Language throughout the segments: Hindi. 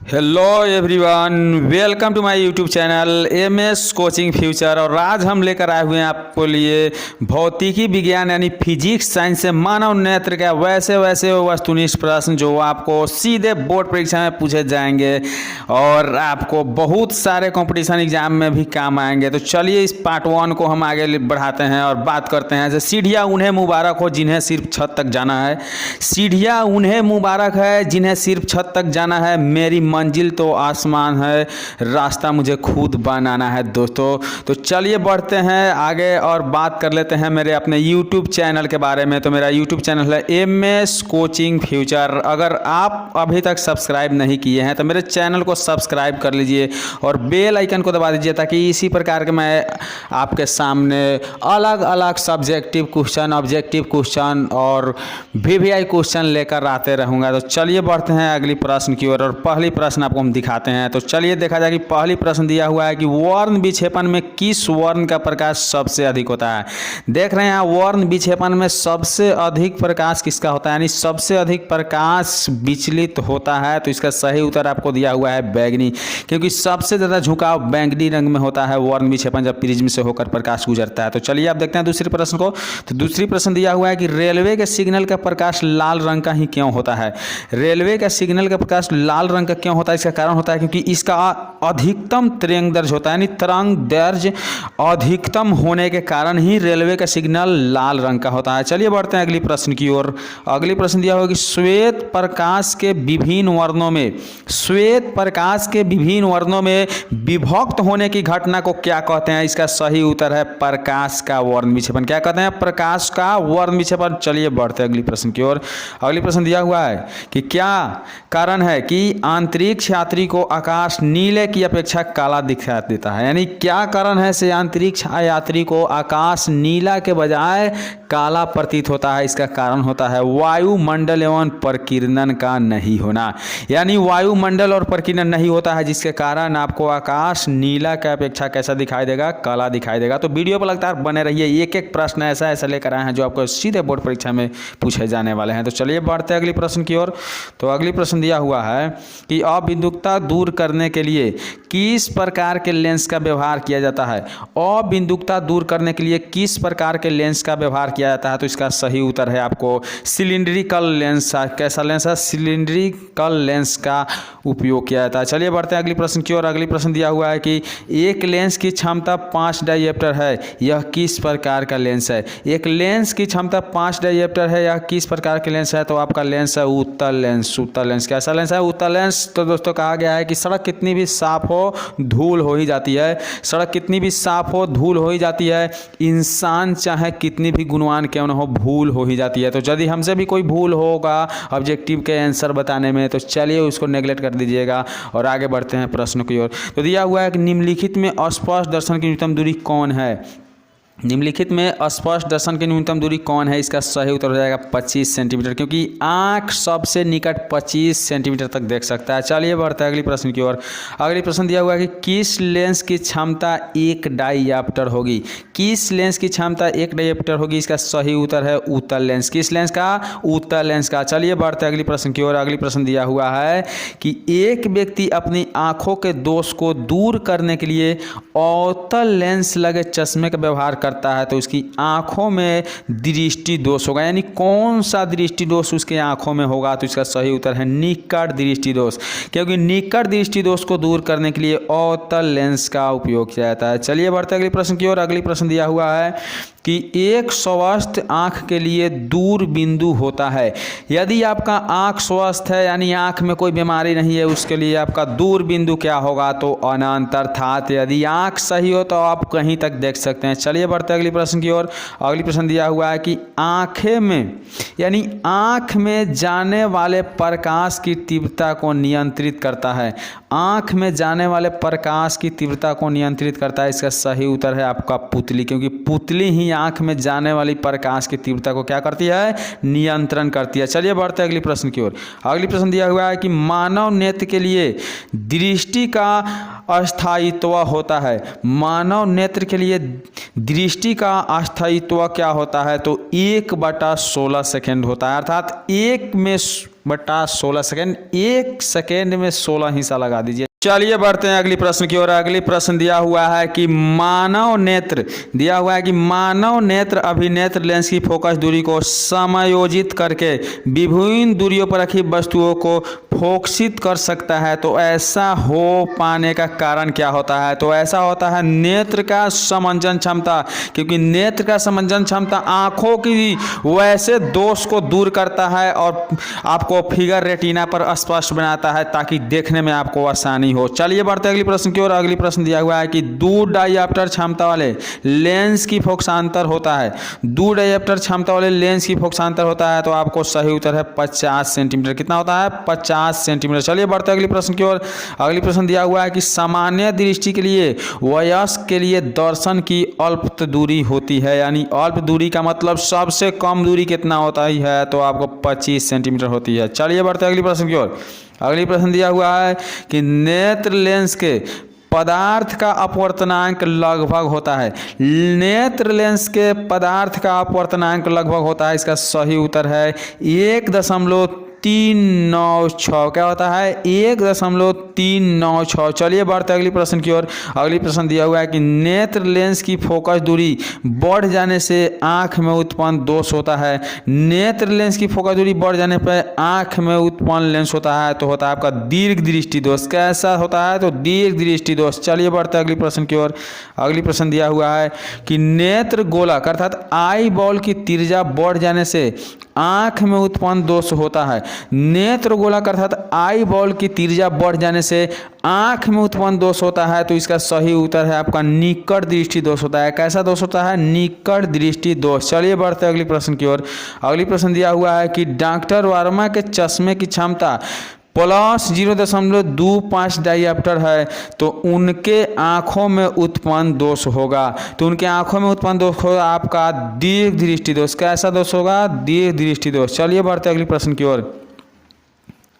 Hello everyone, welcome to my YouTube channel MS coaching future. और आज हम लेकर आए हुए हैं आपको लिए भौतिकी विज्ञान यानी फिजिक्स साइंस से मानव नेत्र का वैसे वस्तुनिष्ठ प्रश्न जो आपको सीधे बोर्ड परीक्षा में पूछे जाएंगे और आपको बहुत सारे कंपटीशन एग्जाम में भी काम आएंगे। तो चलिए इस पार्ट 1 को हम आगे बढ़ाते हैं और बात करते हैं। जैसे सीढ़ियाँ उन्हें मुबारक हो जिन्हें सिर्फ छत तक जाना है। सीढ़ियाँ उन्हें मुबारक है जिन्हें सिर्फ छत तक जाना है, मेरी मंजिल तो आसमान है, रास्ता मुझे खुद बनाना है। दोस्तों तो चलिए बढ़ते हैं आगे और बात कर लेते हैं मेरे अपने यूट्यूब चैनल के बारे में। तो मेरा यूट्यूब चैनल है एमएस कोचिंग फ्यूचर। अगर आप अभी तक सब्सक्राइब नहीं किए हैं तो मेरे चैनल को सब्सक्राइब कर लीजिए और बेल आइकन को दबा दीजिए ताकि इसी प्रकार के मैं आपके सामने अलग अलग सब्जेक्टिव क्वेश्चन, ऑब्जेक्टिव क्वेश्चन और वीवीआई क्वेश्चन लेकर आते रहूँगा। तो चलिए बढ़ते हैं अगली प्रश्न की ओर और पहली प्रश्न आपको हम दिखाते हैं। तो चलिए देखा जाए कि पहली प्रश्न दिया हुआ है कि वर्ण विक्षेपण में किस वर्ण का प्रकाश सबसे अधिक होता है। देख रहे हैं वर्ण विक्षेपण में सबसे अधिक प्रकाश किसका होता है, यानी सबसे अधिक प्रकाश विचलित होता है। तो इसका सही उत्तर आपको दिया हुआ है बैंगनी, क्योंकि सबसे ज़्यादा झुकाव बैंगनी रंग में होता है वर्ण विक्षेपण जब प्रिज्म से होकर प्रकाश गुजरता है। तो चलिए आप देखते हैं दूसरे प्रश्न को। तो दूसरी प्रश्न दिया हुआ है कि रेलवे के सिग्नल का प्रकाश लाल रंग का ही क्यों होता है। रेलवे का सिग्नल का प्रकाश लाल रंग का क्यों होता है, इसका कारण होता है क्योंकि इसका अधिकतम तरंग दैर्ध्य होता है, यानी तरंग दैर्ध्य अधिकतम होने के कारण ही रेलवे का सिग्नल लाल रंग का होता है। चलिए बढ़ते हैं अगली प्रश्न की ओर। अगली प्रश्न दिया होगा कि श्वेत प्रकाश के विभिन्न वर्णों में, श्वेत प्रकाश के विभिन्न वर्णों में विभक्त होने की घटना को क्या कहते हैं। इसका सही उत्तर है प्रकाश का वर्ण विक्षेपण। क्या कहते हैं, प्रकाश का वर्ण विक्षेपण। चलिए बढ़ते हैं अगली प्रश्न की ओर। अगली प्रश्न दिया हुआ है कि क्या कारण है कि अंतरिक्ष यात्री को आकाश नीले की अपेक्षा काला दिखाई देता है, यानी क्या कारण है से अंतरिक्ष यात्री को आकाश नीला के बजाय काला प्रतीत होता है। इसका कारण होता है वायुमंडल एवं प्रकीर्णन का नहीं होना, यानी वायुमंडल और प्रकीर्णन नहीं होता है जिसके कारण आपको आकाश नीला के अपेक्षा कैसा दिखाई देगा, काला दिखाई देगा। तो वीडियो पर लगातार बने रहिए, एक एक प्रश्न ऐसा लेकर आए हैं जो आपको सीधे बोर्ड परीक्षा में पूछे जाने वाले हैं। तो चलिए बढ़ते हैं अगली प्रश्न की ओर। तो अगली प्रश्न दिया हुआ है कि अबिंदुकता दूर करने के लिए किस प्रकार के लेंस का व्यवहार किया जाता है। अबिंदुकता दूर करने के लिए किस प्रकार के लेंस का व्यवहार किया जाता है। तो इसका सही उत्तर है आपको सिलिंड्रिकल लेंस। कैसा लेंस है, सिलिंड्रिकल लेंस का उपयोग किया जाता है। चलिए बढ़ते हैं अगली प्रश्न की ओर। अगली प्रश्न दिया हुआ है कि एक लेंस की क्षमता 5 डायप्टर है, यह किस प्रकार का लेंस है। एक लेंस की क्षमता 5 डायप्टर है, यह किस प्रकार के लेंस है। तो आपका लेंस है उत्तल लेंस। उत्तल लेंस कैसा लेंस है, उत्तल लेंस। तो दोस्तों कहा गया है कि सड़क कितनी भी साफ हो धूल हो ही जाती है, सड़क कितनी भी साफ हो धूल हो ही जाती है, इंसान चाहे कितनी भी गुणवान क्यों न हो भूल हो ही जाती है। तो यदि हमसे भी कोई भूल होगा ऑब्जेक्टिव के आंसर बताने में तो चलिए उसको नेगलेक्ट कर दीजिएगा और आगे बढ़ते हैं प्रश्न की ओर। तो दिया हुआ है कि निम्नलिखित में स्पष्ट दर्शन की न्यूनतम दूरी कौन है। निम्नलिखित में स्पष्ट दर्शन की न्यूनतम दूरी कौन है। इसका सही उत्तर हो जाएगा 25 सेंटीमीटर, क्योंकि आंख सबसे निकट 25 सेंटीमीटर तक देख सकता है। चलिए बढ़ते हैं अगली प्रश्न की ओर। अगली प्रश्न दिया हुआ है कि किस लेंस की क्षमता 1 डायप्टर होगी। किस लेंस की क्षमता 1 डायप्टर होगी। इसका सही उत्तर है उत्तल लेंस। किस लेंस का, उत्तल लेंस का। चलिए बढ़ते हैं अगली प्रश्न की ओर। अगली प्रश्न दिया हुआ है कि एक व्यक्ति अपनी आंखों के दोष को दूर करने के लिए अवतल लेंस लगे चश्मे का व्यवहार करता है, तो उसकी आंखों में दृष्टि दोष होगा, यानी कौन सा दृष्टि दोष उसके आंखों में होगा। तो इसका सही उत्तर है निकट दृष्टि दोष, क्योंकि निकट दृष्टि दोष को दूर करने के लिए अवतल लेंस का उपयोग किया जाता है। चलिए बढ़ते अगले प्रश्न की ओर। अगली प्रश्न दिया हुआ है कि एक स्वस्थ आंख के लिए दूर बिंदु होता है। यदि आपका आंख स्वस्थ है यानी आंख में कोई बीमारी नहीं है, उसके लिए आपका दूर बिंदु क्या होगा, तो अनंत। अर्थात यदि आंख सही हो तो आप कहीं तक देख सकते हैं। चलिए बढ़ते अगली प्रश्न की ओर। अगली प्रश्न दिया हुआ है कि आंखें में यानी आंख में जाने वाले प्रकाश की तीव्रता को नियंत्रित करता है। आंख में जाने वाले प्रकाश की तीव्रता को नियंत्रित करता है। इसका सही उत्तर है आपका पुतली, क्योंकि पुतली ही आंख में जाने वाली प्रकाश की तीव्रता को क्या करती है, नियंत्रण करती है। चलिए बढ़ते हैं अगली प्रश्न की ओर। अगली प्रश्न दिया हुआ है कि मानव नेत्र के लिए दृष्टि का अस्थायित्व होता है। मानव नेत्र के लिए दृष्टि का अस्थायित्व क्या होता है, तो 1/16 सेकेंड होता है, अर्थात 1/16 सेकेंड, 1 सेकेंड में 16 हिस्सा लगा दीजिए। चलिए बढ़ते हैं अगली प्रश्न की ओर। अगली प्रश्न दिया हुआ है कि मानव नेत्र अभिनेत्र लेंस की फोकस दूरी को समायोजित करके विभिन्न दूरियों पर रखी वस्तुओं को फोकसित कर सकता है, तो ऐसा हो पाने का कारण क्या होता है, तो ऐसा होता है नेत्र का समंजन क्षमता, क्योंकि नेत्र का समंजन क्षमता आंखों की वैसे दोष को दूर करता है और आपको फिगर रेटिना पर स्पष्ट बनाता है ताकि देखने में आपको आसानी हो। चलिए बढ़ते हैं अगली प्रश्न की ओर। अगली प्रश्न दिया हुआ है कि दूर डायऑप्टर क्षमता वाले लेंस की फोकसांतर होता है, दूर डायऑप्टर क्षमता वाले लेंस की फोकसांतर होता है, तो आपको सही उत्तर है 50 सेंटीमीटर। कितना होता है? 50 सेंटीमीटर। चलिए बढ़ते हैं अगली प्रश्न की ओर। अगली प्रश्न दिया हुआ है कि सामान्य दृष्टि के लिए वयस्क के लिए दर्शन की अल्प दूरी होती है, यानी अल्प दूरी का मतलब सबसे कम दूरी कितना होता है, तो आपको 25 सेंटीमीटर होती है। चलिए बढ़ते हैं अगली प्रश्न की ओर। अगली प्रश्न दिया हुआ है कि नेत्र लेंस के पदार्थ का अपवर्तनांक लगभग होता है, नेत्र लेंस के पदार्थ का अपवर्तनांक लगभग होता है, इसका सही उत्तर है 1.396। क्या होता है? 1.396। चलिए बढ़ते अगली प्रश्न की ओर। अगली प्रश्न दिया हुआ है कि नेत्र लेंस की फोकस दूरी बढ़ जाने से आंख में उत्पन्न दोष होता है, नेत्र लेंस की फोकस दूरी बढ़ जाने पर आंख में उत्पन्न लेंस होता है, तो होता है आपका दीर्घ दृष्टि दोष। कैसा होता है? तो दीर्घ दृष्टि दोष। चलिए बढ़ते अगली प्रश्न की ओर। अगली प्रश्न दिया हुआ है कि नेत्र गोलक अर्थात आई बॉल की त्रिज्या बढ़ जाने से आंख में उत्पन्न दोष होता है, नेत्र गोलक अर्थात आई बॉल की त्रिज्या बढ़ जाने से आंख में उत्पन्न दोष होता है, तो इसका सही उत्तर है आपका निकट दृष्टि दोष होता है। कैसा दोष होता है? निकट दृष्टि दोष। चलिए बढ़ते अगली प्रश्न की ओर। अगली प्रश्न दिया हुआ है कि डॉक्टर वर्मा के चश्मे की क्षमता +0.25 डायऑप्टर है, तो उनके आंखों में उत्पन्न दोष होगा, तो उनके आंखों में उत्पन्न दोष होगा आपका दीर्घ दृष्टि दोष। कैसा दोष होगा? दीर्घ दृष्टि दोष। चलिए बढ़ते अगली प्रश्न की ओर।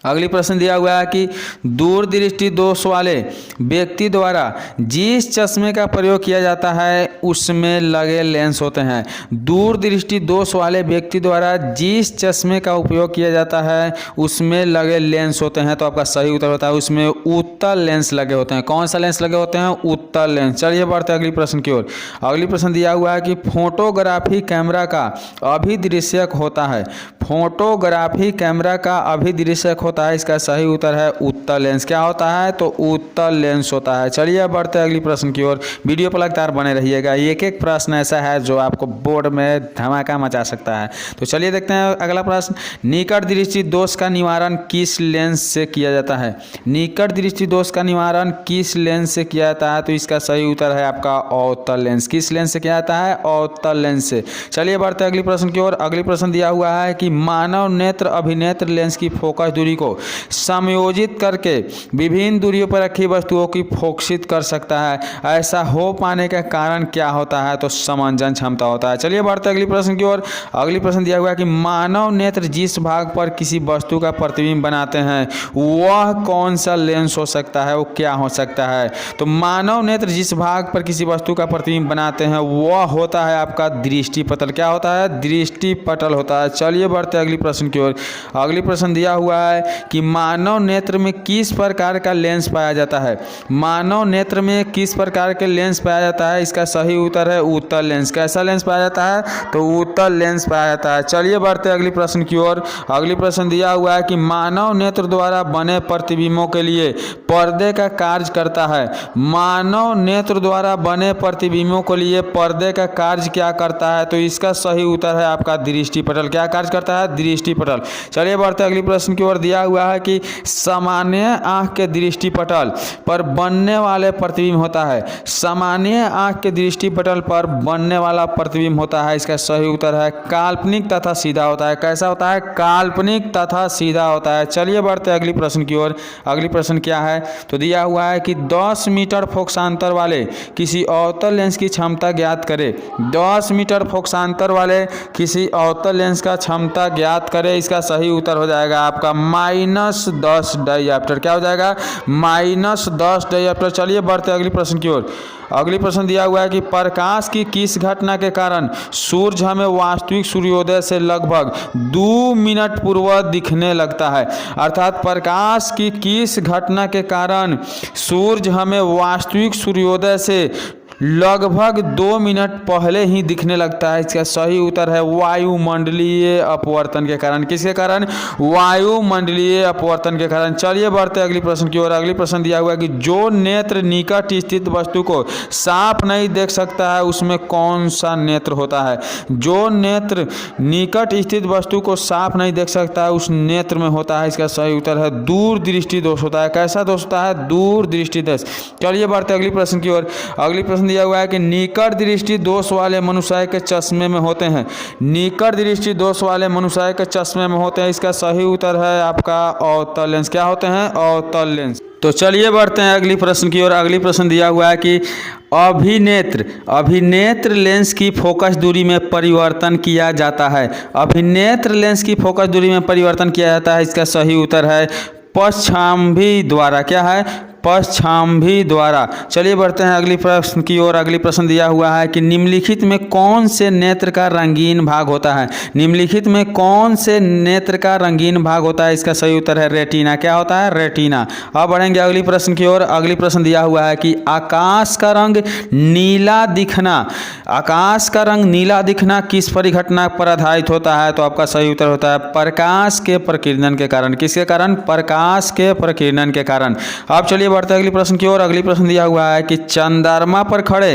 अगली प्रश्न दिया हुआ है कि दूरदृष्टि दोष वाले व्यक्ति द्वारा जिस चश्मे का प्रयोग किया जाता है उसमें लगे लेंस होते हैं, दूरदृष्टि दोष वाले व्यक्ति द्वारा जिस चश्मे का उपयोग किया जाता है उसमें लगे लेंस होते हैं, तो आपका सही उत्तर होता है उसमें उत्तल लेंस लगे होते हैं। कौन सा लेंस लगे होते हैं? उत्तल लेंस। चलिए बढ़ते हैं अगली प्रश्न की ओर। अगली प्रश्न दिया हुआ है कि फोटोग्राफी कैमरा का अभिदृश्यक होता है, फोटोग्राफी कैमरा का अभिदृश्यक होता है, इसका सही उत्तर है उत्तल लेंस। क्या होता है? तो उत्तल लेंस होता है। चलिए बढ़ते हैं अगली प्रश्न की ओर। वीडियो पर लगातार बने रहिएगा, एक एक प्रश्न ऐसा है जो आपको बोर्ड में धमाका मचा सकता है। तो चलिए देखते हैं अगला प्रश्न। निकट दृष्टि दोष का निवारण किस लेंस से किया जाता है, निकट दृष्टि दोष का निवारण किस लेंस से किया जाता है, तो इसका सही उत्तर है आपका अवतल लेंस। किस लेंस से किया जाता है? अवतल लेंस से। चलिए बढ़ते हैं अगली प्रश्न की ओर। अगली प्रश्न दिया हुआ है कि मानव नेत्र अभिनेत्र लेंस की फोकस दूरी को समायोजित करके विभिन्न दूरियों पर रखी वस्तुओं की फोकसित कर सकता है, ऐसा हो पाने का कारण क्या होता है, तो समंजन क्षमता होता है। चलिए बढ़ते अगली प्रश्न की ओर। अगली प्रश्न दिया हुआ है कि मानव नेत्र जिस भाग पर किसी वस्तु का प्रतिबिंब बनाते हैं वह कौन सा लेंस हो सकता है, वो क्या हो सकता है, तो मानव नेत्र जिस भाग पर किसी वस्तु का प्रतिबिंब बनाते हैं वह होता है आपका दृष्टिपटल। क्या होता है? दृष्टिपटल होता है। चलिए बढ़ते अगली प्रश्न की ओर। अगली प्रश्न दिया हुआ है कि मानव नेत्र में किस प्रकार का लेंस पाया जाता है, मानव नेत्र में किस प्रकार के लेंस पाया जाता है, इसका सही उत्तर है उत्तल लेंस। कैसा लेंस पाया जाता है? तो उत्तल लेंस पाया जाता है। चलिए बढ़ते अगली प्रश्न की ओर। अगली प्रश्न दिया हुआ है कि मानव नेत्र द्वारा बने प्रतिबिंबों के लिए पर्दे का कार्य करता है, मानव नेत्र द्वारा बने प्रतिबिंबों के लिए पर्दे का कार्य क्या करता है, तो इसका सही उत्तर है आपका दृष्टिपटल। क्या कार्य करता है? दृष्टिपटल। चलिए बढ़ते अगली प्रश्न की ओर। दिया हुआ है कि सामान्य आंख के दृष्टिपटल पर बनने वाले प्रतिबिंब होता है, सामान्य आंख के दृष्टिपटल पर बनने वाला प्रतिबिंब होता है, इसका सही उत्तर है काल्पनिक तथा सीधा होता है। कैसा होता है? काल्पनिक तथा सीधा होता है। चलिए बढ़ते अगली प्रश्न की ओर। अगली प्रश्न क्या है, तो दिया हुआ है कि 10 मीटर फोकसांतर वाले किसी अवतल लेंस की क्षमता ज्ञात करे, 10 मीटर फोकसांतर वाले किसी अवतल लेंस का क्षमता ज्ञात करे, इसका सही उत्तर हो जाएगा आपका -10 डाइऑप्टर। क्या हो जाएगा? -10 डाइऑप्टर। चलिए बढ़ते अगली प्रश्न की ओर। अगली प्रश्न दिया हुआ है कि प्रकाश की किस घटना के कारण सूर्य हमें वास्तविक सूर्योदय से लगभग 2 मिनट पूर्व दिखने लगता है। अर्थात प्रकाश की किस घटना के कारण सूर्य हमें वास्तविक सूर्योदय से लगभग 2 मिनट पहले ही दिखने लगता है। इसका सही उत्तर है वायुमंडलीय अपवर्तन के कारण। किसके कारण? वायुमंडलीय अपवर्तन के कारण। चलिए बढ़ते अगली प्रश्न की ओर। अगली प्रश्न दिया हुआ है कि जो नेत्र निकट स्थित वस्तु को साफ नहीं देख सकता है उसमें कौन सा नेत्र होता है? जो नेत्र निकट स्थित वस्तु को साफ नहीं देख सकता है उस नेत्र में होता है। इसका सही उत्तर है दूरदृष्टि दोष होता है। कैसा दोष होता है? दूरदृष्टि दोष। चलिए बढ़ते अगली प्रश्न की ओर। अगली प्रश्न दिया हुआ है कि निकट दृष्टि दोष वाले मनुष्य के चश्मे में होते हैं। निकट दृष्टि दोष वाले मनुष्य के चश्मे में होते हैं। इसका सही उत्तर है आपका अवतल लेंस। क्या होते हैं? अवतल लेंस। तो चलिए बढ़ते हैं अगली प्रश्न की ओर। अगली प्रश्न दिया हुआ है कि अभिनेत्र लेंस की फोकस दूरी में परिवर्तन किया जाता है। अभिनेत्र लेंस की फोकस दूरी में परिवर्तन किया जाता है। इसका सही उत्तर है पश्चाम्भी द्वारा। क्या है? पश्चाम्भी द्वारा। चलिए बढ़ते हैं अगली प्रश्न की ओर। अगली प्रश्न दिया हुआ है कि निम्नलिखित में कौन से नेत्र का रंगीन भाग होता है? निम्नलिखित में कौन से नेत्र का रंगीन भाग होता है? इसका सही उत्तर है रेटिना। क्या होता है? रेटिना। अब बढ़ेंगे अगली प्रश्न की ओर। अगली प्रश्न दिया हुआ है कि आकाश का रंग नीला दिखना, आकाश का रंग नीला दिखना किस परिघटना पर आधारित होता है? तो आपका सही उत्तर होता है प्रकाश के प्रकीर्णन के कारण। किसके कारण? प्रकाश के प्रकीर्णन के कारण। अब चलिए बढ़ते अगली प्रश्न की ओर। अगली प्रश्न दिया हुआ है कि चंद्रमा पर खड़े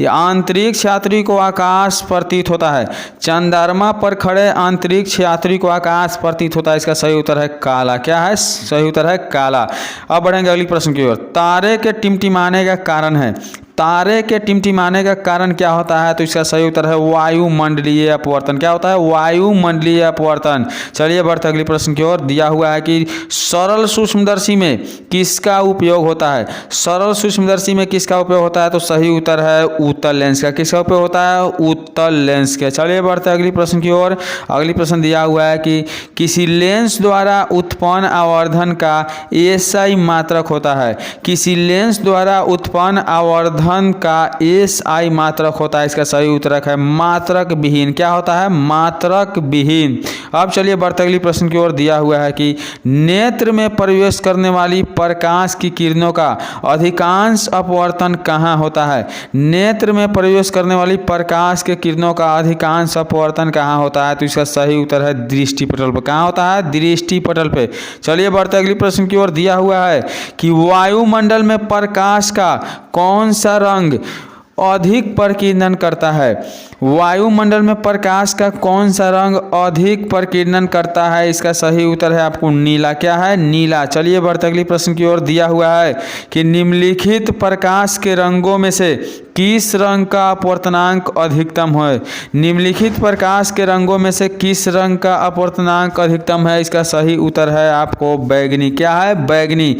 अंतरिक्ष यात्री को आकाश प्रतीत होता है। चंद्रमा पर खड़े अंतरिक्ष यात्री को आकाश प्रतीत होता है। इसका सही उत्तर है काला। क्या है? सही उत्तर है काला। अब बढ़ेंगे अगली प्रश्न की ओर। तारे के टिमटिमाने का कारण है। तारे के टिमटिमाने का कारण क्या होता है? तो इसका सही उत्तर है वायुमंडलीय अपवर्तन। क्या होता है? वायुमंडलीय अपवर्तन। चलिए बढ़ते अगली प्रश्न की ओर। दिया हुआ है कि सरल सूक्ष्मदर्शी में किसका उपयोग होता है? सरल सूक्ष्मदर्शी में किसका उपयोग होता है? तो सही उत्तर है उत्तल लेंस का। किसका उपयोग होता है? उत्तल लेंस के। चलिए बढ़ते अगली प्रश्न की ओर। अगली प्रश्न दिया हुआ है कि किसी लेंस द्वारा उत्पन्न आवर्धन का एसआई मात्रक होता है। किसी लेंस द्वारा उत्पन्न आवर्धन का एसआई मात्रक होता है। इसका सही उत्तर है मात्रक विहीन। क्या होता है? मात्रक विहीन। अब चलिए बढ़ते अगली प्रश्न की ओर। दिया हुआ है कि नेत्र में प्रवेश करने वाली प्रकाश की किरणों का अधिकांश अपवर्तन कहाँ होता है? नेत्र में प्रवेश करने वाली प्रकाश के किरणों का अधिकांश अपवर्तन कहाँ होता है? तो इसका सही उत्तर है दृष्टि पटल पर। कहाँ होता है? दृष्टि पटल पे। चलिए बढ़ते अगली प्रश्न की ओर। दिया हुआ है कि वायुमंडल में प्रकाश का कौन सा रंग अधिक प्रकीर्णन करता है? वायुमंडल में प्रकाश का कौन सा रंग अधिक प्रकीर्णन करता है? इसका सही उत्तर है आपको नीला। क्या है? नीला। चलिए बढ़ते अगली प्रश्न की ओर। दिया हुआ है कि निम्नलिखित प्रकाश के रंगों में से किस रंग का अपवर्तनांक अधिकतम है? निम्नलिखित प्रकाश के रंगों में से किस रंग का अपवर्तनांक अधिकतम है? इसका सही उत्तर है आपको बैगनी। क्या है? बैगनी।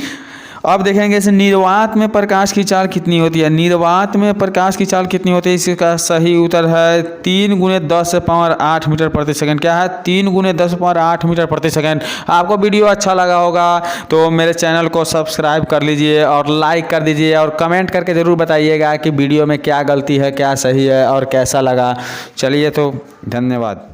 अब देखेंगे इसे निर्वात में प्रकाश की चाल कितनी होती है? निर्वात में प्रकाश की चाल कितनी होती है? इसका सही उत्तर है 3 × 10⁸ मीटर प्रति सेकंड। क्या है? 3 × 10⁸ मीटर प्रति सेकंड। आपको वीडियो अच्छा लगा होगा तो मेरे चैनल को सब्सक्राइब कर लीजिए और लाइक कर दीजिए और कमेंट करके ज़रूर बताइएगा कि वीडियो में क्या गलती है, क्या सही है और कैसा लगा। चलिए तो धन्यवाद।